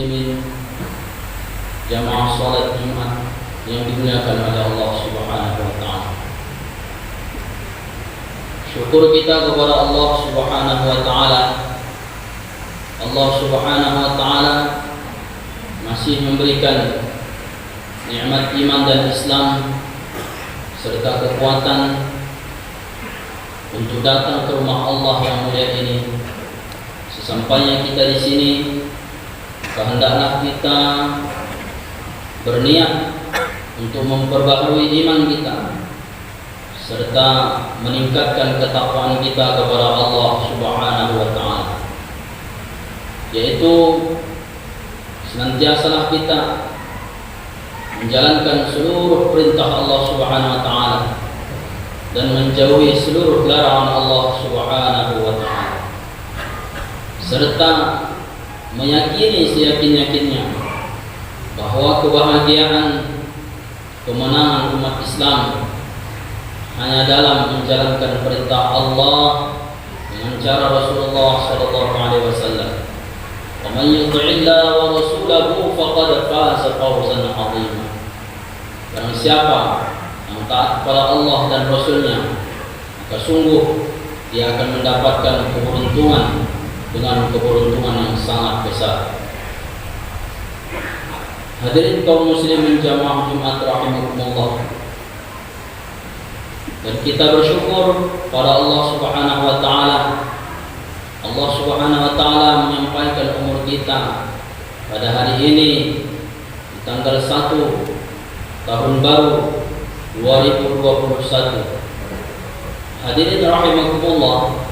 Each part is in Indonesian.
muslimin jamaah salat Jumat yang dimuliakan oleh Allah Subhanahu wa taala. Syukur kita kepada Allah Subhanahu wa taala. Allah Subhanahu wa taala masih memberikan nikmat iman dan Islam serta kekuatan untuk datang ke rumah Allah yang mulia ini. Sesampainya kita di sini, kehendaklah kita berniat untuk memperbaharui iman kita serta meningkatkan ketakwaan kita kepada Allah Subhanahu wa taala, yaitu senantiasalah kita menjalankan seluruh perintah Allah Subhanahu wa taala dan menjauhi seluruh larangan Allah Subhanahu wa taala, serta meyakini seyakin-yakinnya bahwa kebahagiaan kemenangan umat Islam hanya dalam menjalankan perintah Allah dengan cara Rasulullah sallallahu alaihi wasallam. Wa man yuti'illah wa rasulahu faqad faza fawzan 'azima. Barang siapa yang taat kepada Allah dan Rasulnya, maka sungguh dia akan mendapatkan keberuntungan dengan keberuntungan yang sangat besar. Hadirin kaum muslimin jamaah Jumat rahimakumullah, dan kita bersyukur pada Allah Subhanahu wa taala. Allah Subhanahu wa taala menyampaikan umur kita pada hari ini di tanggal 1 tahun baru 2021. Hadirin rahimakumullah,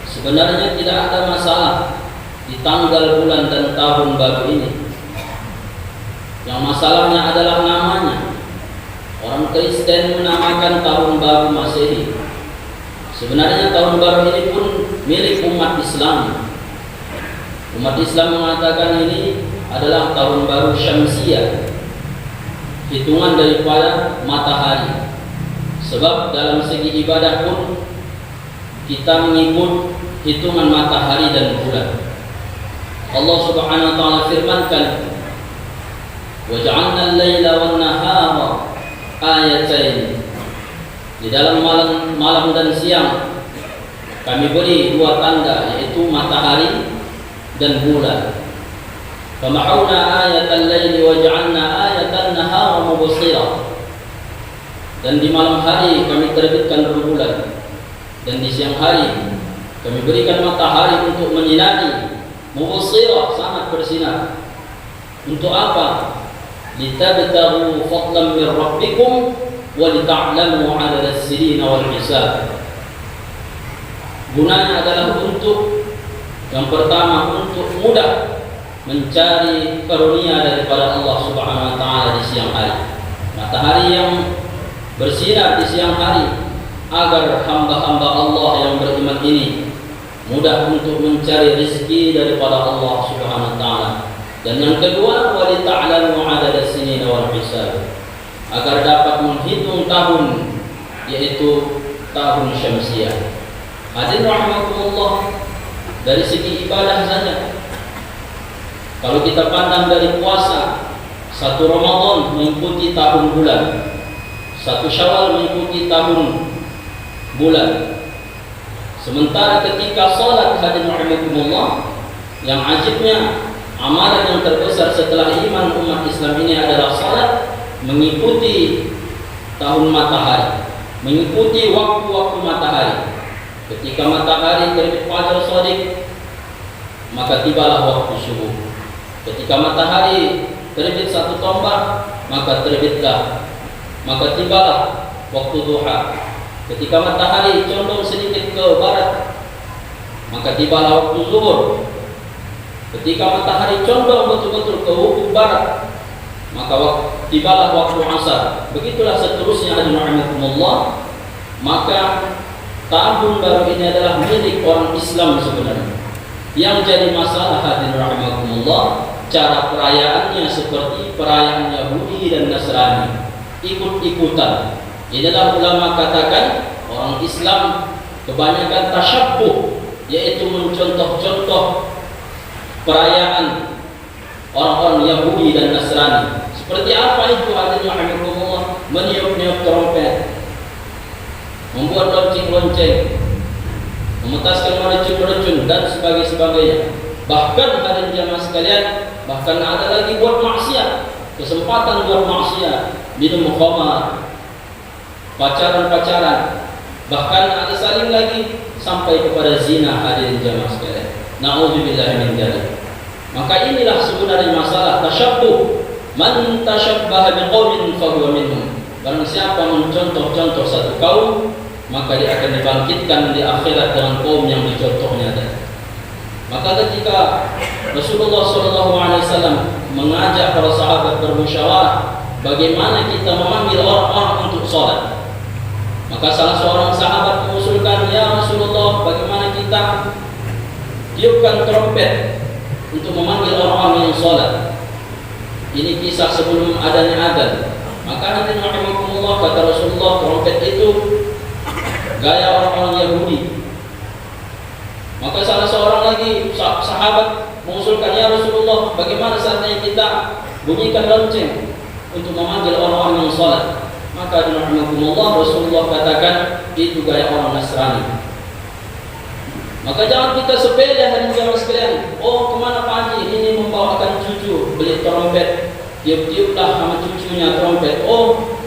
sebenarnya tidak ada masalah di tanggal, bulan dan tahun baru ini. Yang masalahnya adalah namanya. Orang Kristen menamakan tahun baru Masehi. Sebenarnya tahun baru ini pun milik umat Islam. Umat Islam mengatakan ini adalah tahun baru Syamsiyah, hitungan daripada matahari. Sebab dalam segi ibadah pun kita mengikut hitungan matahari dan bulan. Allah Subhanahu wa taala firmankan, وَجَعَلْنَا اللَّيْلَ وَالنَّهَارَ آيَتَيْنِ. Di dalam malam dan siang kami beri dua tanda, yaitu matahari dan bulan. فَمَحَوْنَا آيَةَ اللَّيْلِ وَجَعَلْنَا آيَةَ النَّهَارَ مُبْصِرًا. Dan di malam hari kami terbitkan rembulan, dan di siang hari kami berikan matahari untuk menyinari, mubsirah, sangat bersinar. Untuk apa? Litabtaghu fadlan min rabbikum wa lita'lamu 'adada as-sinina wal hisab. Gunanya adalah untuk yang pertama, untuk mudah mencari karunia daripada Allah Subhanahu wa taala di siang hari. Matahari yang bersinar di siang hari agar hamba-hamba Allah yang beriman ini mudah untuk mencari rezeki daripada Allah Subhanahu wa taala. Dan yang kedua, wa lita'lamu 'adada as-sinina wal hisab, agar dapat menghitung tahun, yaitu tahun Syamsiyah. Hadirin rahimakumullah, dari segi ibadah saja, kalau kita pandang dari puasa, 1 Ramadan mengikuti tahun bulan, 1 Syawal mengikuti tahun bulan. Sementara ketika salat, hadirin rahimakumullah, yang ajibnya amalan yang terbesar setelah iman umat Islam ini adalah salat, mengikuti tahun matahari, mengikuti waktu-waktu matahari. Ketika matahari terbit fajar shadiq, maka tibalah waktu subuh. Ketika matahari terbit 1 tombak, maka tibalah waktu duha. Ketika matahari condong sedikit ke barat, maka tibalah waktu zuhur. Ketika matahari condong betul-betul ke ufuk barat, maka tibalah waktu asar. Begitulah seterusnya, rahimakumullah. Maka tahun baru ini adalah milik orang Islam sebenarnya. Yang jadi masalah, hadirin rahimakumullah, cara perayaannya seperti perayaan Yahudi dan Nasrani, ikut-ikutan. Inilah ulama katakan orang Islam kebanyakan tasyabbuh, yaitu mencontoh-contoh perayaan orang-orang Yahudi dan Nasrani. Seperti apa itu hadirin rahimakumullah? Meniup-niup trompet, membuat lonceng-lonceng, memetaskan mercun-mercun dan sebagainya. Bahkan hadirin jamaah sekalian, bahkan ada lagi buat maksiat, kesempatan buat maksiat, minum khamar, pacaran, bahkan ada saling lagi sampai kepada zina hadirin jamaah sekalian. Na'udzubillah min dzalik. Maka inilah sebenarnya masalah tasyabbuh. Man tasyabbaha biqaumin fahuwa minhum. Barang siapa mencontoh-contoh satu kaum, maka dia akan dibangkitkan di akhirat dengan kaum yang dicontohnya tadi. Maka ketika Rasulullah SAW mengajak para sahabat bermusyawarah bagaimana kita memanggil orang-orang untuk sholat, maka salah seorang sahabat mengusulkan, ya Rasulullah, bagaimana kita tiupkan trompet untuk memanggil orang-orang yang sholat. Ini kisah sebelum adanya adzan. Maka hadirin rahimakumullah, kata Rasulullah, trompet itu gaya orang-orang Yahudi. Maka salah seorang lagi sahabat mengusulkan, ya Rasulullah, bagaimana saatnya kita bunyikan lonceng untuk memanggil orang-orang yang sholat. Maka hadirin rahimakumullah, Rasulullah katakan itu gaya orang Nasrani. Maka jangan kita sepele hadirin jamaah sekalian. Oh, kemana Pak Haji ini membawakan cucu beli trompet, tiup-tiuplah sama cucunya trompet. Oh,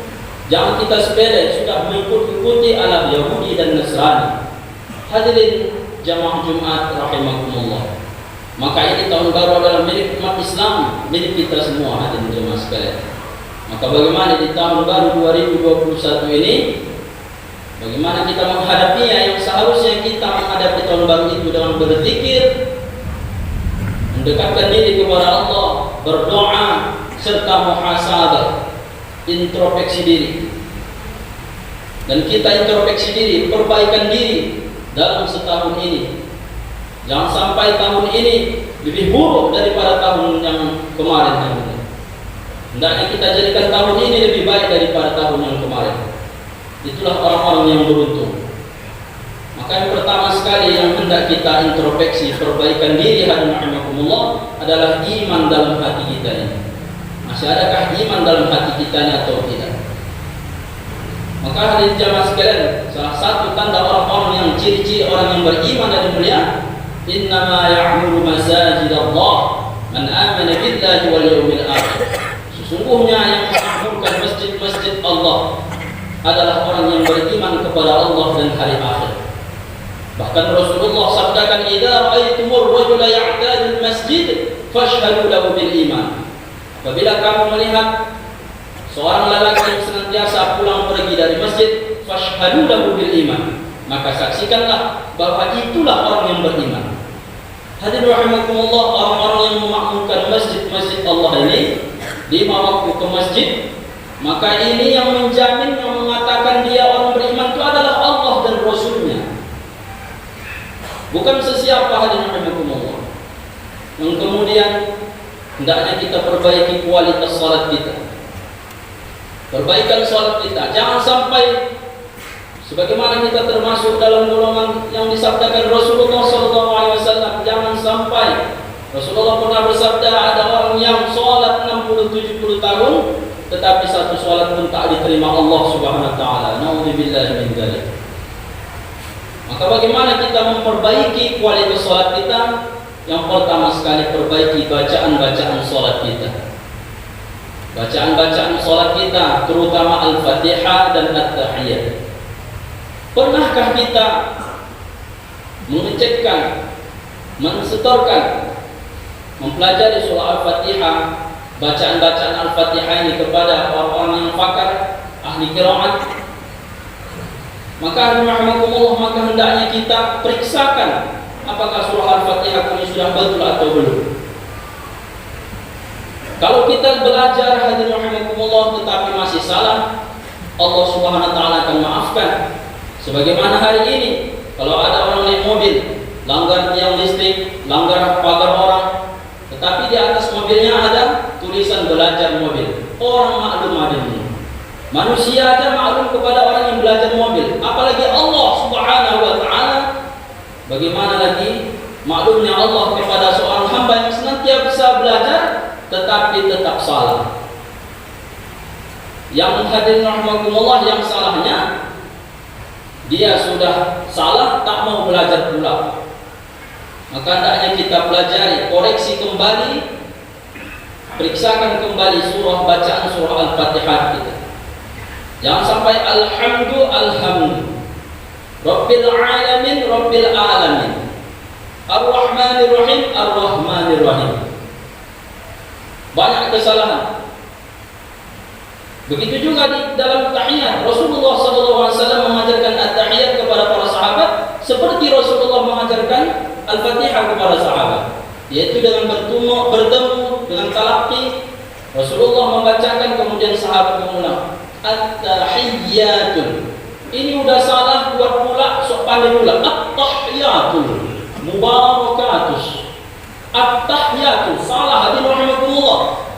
jangan kita sepele, sudah mengikuti ala Yahudi dan Nasrani. Hadirin jamaah Jumat rahimakumullah. Maka ini tahun baru adalah milik umat Islam, milik kita semua hadirin jamaah sekalian. Maka bagaimana di tahun baru 2021 ini, bagaimana kita menghadapinya? Yang seharusnya kita menghadapi tahun baru itu dengan berzikir, mendekatkan diri kepada Allah, berdoa, serta muhasabah, introspeksi diri. Dan kita introspeksi diri, perbaikan diri dalam setahun ini. Jangan sampai tahun ini lebih buruk daripada tahun yang kemarin. Hendaknya kita jadikan tahun ini lebih baik daripada tahun yang kemarin. Itulah orang-orang yang beruntung. Maka yang pertama sekali yang hendak kita introspeksi, perbaikan diri hadirin rahimakumullah, adalah iman dalam hati kita ini. Masih adakah iman dalam hati kita ini atau tidak? Maka hadirin jamaah sekalian, salah satu tanda orang-orang yang ciri-ciri orang yang beriman dan mulia, innama ya'muru masajidallah man amana billahi wal yawmil akhir. Sesungguhnya yang memakmurkan masjid-masjid Allah adalah orang yang beriman kepada Allah dan hari akhir. Bahkan Rasulullah sabdakan, idza ra'aitumur rajula ya'tadul masjid fashhadu lahu bil iman. Apabila kamu melihat seorang lelaki yang senantiasa pulang pergi dari masjid, fashhadu lahu bil iman, maka saksikanlah bahwa itulah orang yang beriman. Hadirin rahimakumullah, orang-orang yang memakmurkan masjid-masjid Allah ini 5 waktu ke masjid, maka ini yang menjamin, yang mengatakan dia orang beriman itu adalah Allah dan Rasulnya, bukan sesiapa hadirin rahimakumullah. Yang kemudian hendaknya kita perbaiki kualitas salat kita, perbaikan salat kita. Jangan sampai sebagaimana kita termasuk dalam golongan yang disabdakan Rasulullah SAW. Jangan sampai Rasulullah pernah bersabda, ada orang yang salat 60-70 tahun tetapi satu salat pun tak diterima Allah Subhanahu wa taala. Na'udzubillahi min dzalik. Maka bagaimana kita memperbaiki kualitas salat kita? Yang pertama sekali, perbaiki bacaan-bacaan salat kita. Bacaan-bacaan salat kita, terutama Al-Fatihah dan At-Tahiyyat. Pernahkah kita mengecekkan, mensetorkan, mempelajari surah Al-Fatihah, bacaan-bacaan Al-Fatihah ini kepada orang-orang yang pakar, ahli qiraat? Maka rahimakumullah, maka hendaknya kita periksakan apakah surah Al-Fatihah ini sudah betul atau belum. Kalau kita belajar hadirin rahimakumullah tetapi masih salah, Allah Subhanahu wa taala akan maafkan. Sebagaimana hari ini, kalau ada orang naik mobil, langgar tiang listrik, langgar pagar orang, tetapi di atas mobilnya ada tulisan belajar mobil. Orang maklum mobil ini. Manusia aja maklum kepada orang yang belajar mobil, apalagi Allah Subhanahu wa taala. Bagaimana lagi maklumnya Allah kepada seorang hamba yang senantiasa belajar tetapi tetap salah. Yang hadirin rahimakumullah, yang salahnya dia sudah salah tak mau belajar pula. Maka hendaknya kita pelajari, koreksi kembali, periksakan kembali bacaan surah Al-Fatihah kita. Jangan sampai alhamdu Rabbil alamin Ar-Rahmanir Rahim. Banyak kesalahan. Begitu juga di dalam tahiyat. Rasulullah SAW mengajarkan at-tahiyat kepada para sahabat seperti Rasulullah mengajarkan Al-Fatihah kepada sahabat, yaitu dengan bertemu dengan talaqi. Rasulullah membacakan, kemudian sahabat mengulang at-tahiyyatun. Ini udah salah, buat pula, sok pandai pula. At-tahiyyatul mubarakatus. At-tahiyyatul salah, hadirin rahimakumullah.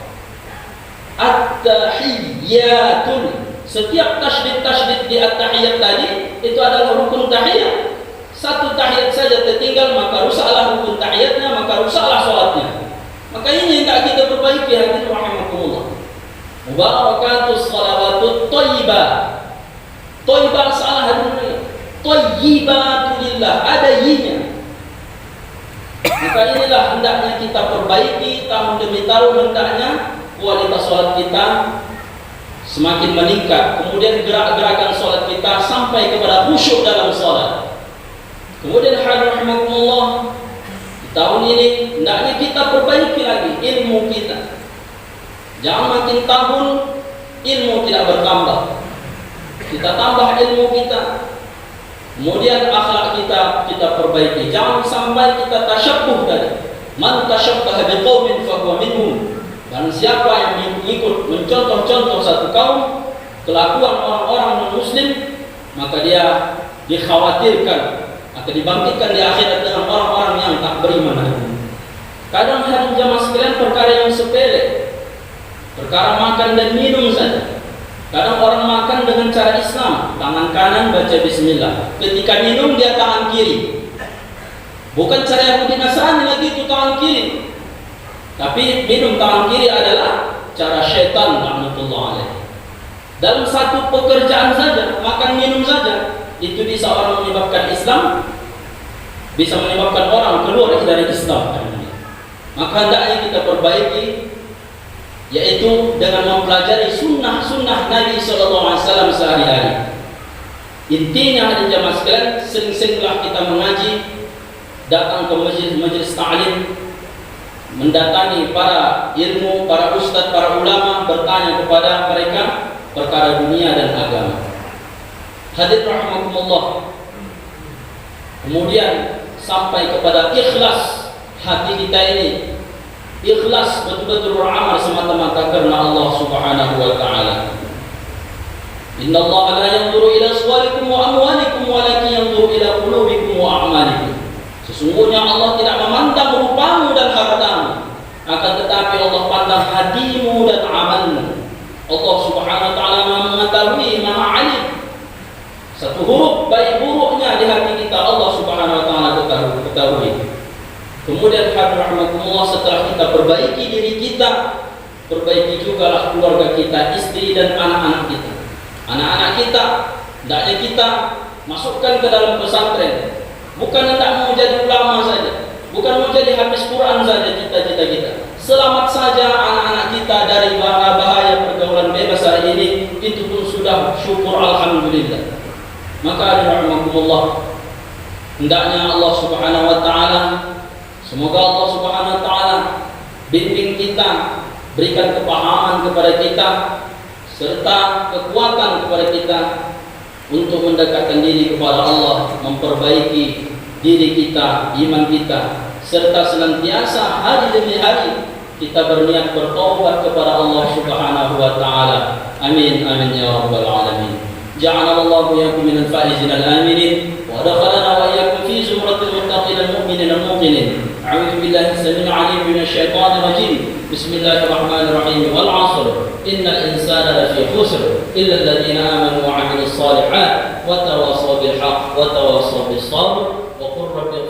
At-tahiyyatul, setiap tasydid di at-tahiyyat tadi itu adalah rukun tahiyat. Satu tahiyat saja tertinggal maka rusaklah rukun tahiyatnya, maka rusaklah salatnya. Maka ini yang kita perbaiki, hadirin rahimakumullah. Mubarakatus salawatut thayyibah. Thayyibah salah, hadirin. Thayyibatu lillah, ada yinya. Maka inilah hendaknya kita perbaiki tahun demi tahun, hendaknya kualitas sholat kita semakin meningkat. Kemudian gerak-gerakan sholat kita sampai kepada khusyuk dalam sholat. Kemudian rahimahumullah, tahun ini hendaknya kita perbaiki lagi ilmu kita. Jangan makin tahun ilmu tidak bertambah. Kita tambah ilmu kita. Kemudian akhlak kita perbaiki. Jangan sampai kita tasyabbuh tadi. Man tasyabbaha biqaumin fahuwa minhum. Dan siapa yang mengikut mencontoh-contoh satu kaum kelakuan orang-orang non-muslim, maka dia dikhawatirkan akan dibangkitkan di akhirat dengan orang-orang yang tak beriman. Kadang hadirin jamaah sekalian, perkara yang sepele, perkara makan dan minum saja. Kadang orang makan dengan cara Islam, tangan kanan baca bismillah, ketika minum dia tangan kiri. Bukan cara Yahudi Nasrani lagi itu tangan kiri, tapi minum tangan kiri adalah cara syaitan laknatullah alaih. Dalam satu pekerjaan saja, makan minum saja, itu bisa orang menyebabkan Islam, bisa menyebabkan orang keluar dari Islam. Maka hendaknya kita perbaiki, yaitu dengan mempelajari sunnah-sunnah Nabi SAW sehari-hari. Intinya hadirin jamaah sekalian, sering-seringlah kita mengaji, datang ke majelis ta'lim, mendatangi para ilmu, para ustadz, para ulama, bertanya kepada mereka perkara dunia dan agama. Hadirin rahimakumullah. Kemudian sampai kepada ikhlas hati kita ini. Ikhlas betul-betul beramal semata-mata karena Allah Subhanahu wa taala. Inna Allah la yanzuru ila suwarikum wa amwalikum walakin yanzuru ila qulubikum wa a'malikum. Sesungguhnya Allah tidak memandang rupamu dan hartamu, akan tetapi Allah pandang hatimu dan amalmu. Allah Subhanahu wa taala Maha mengetahui, Maha alim. Satu huruf baik buruknya di hati kita Allah Subhanahu wa taala ketahui. Kemudian rahmatullah, setelah kita perbaiki diri kita, perbaiki jugalah keluarga kita, istri dan anak-anak kita. Anak-anak kita, hendaknya kita masukkan ke dalam pesantren. Bukan hendak mau jadi ulama saja, bukan mau jadi hafiz Quran saja cita-cita kita. Selamat saja anak-anak kita dari bahaya pergaulan bebas hari ini, itu pun sudah syukur alhamdulillah. Maka rahmatullah, hendaknya Allah Subhanahu wa taala, semoga Allah Subhanahu wa taala bimbing kita, berikan kepahaman kepada kita serta kekuatan kepada kita untuk mendekatkan diri kepada Allah, memperbaiki diri kita, iman kita, serta senantiasa hari demi hari kita berniat bertaubat kepada Allah Subhanahu wa taala. Amin amin ya rabbal alamin. Ja'alallahu iyyakum minal faizin al-aminin wa adkhalana wa iyyakum fi zumratil muttaqin al-mu'minin al-muqinin. A'udzu billahi as-sami'il 'alim minasy syaithanir rajim. Bismillahirrahmanirrahim. Wal 'ashr innal insana lafi khusr illa alladziina aamanu wa 'amilus shalihaat wa tawassaw bil haqq wa tawassaw bis sabr wa qur rabbi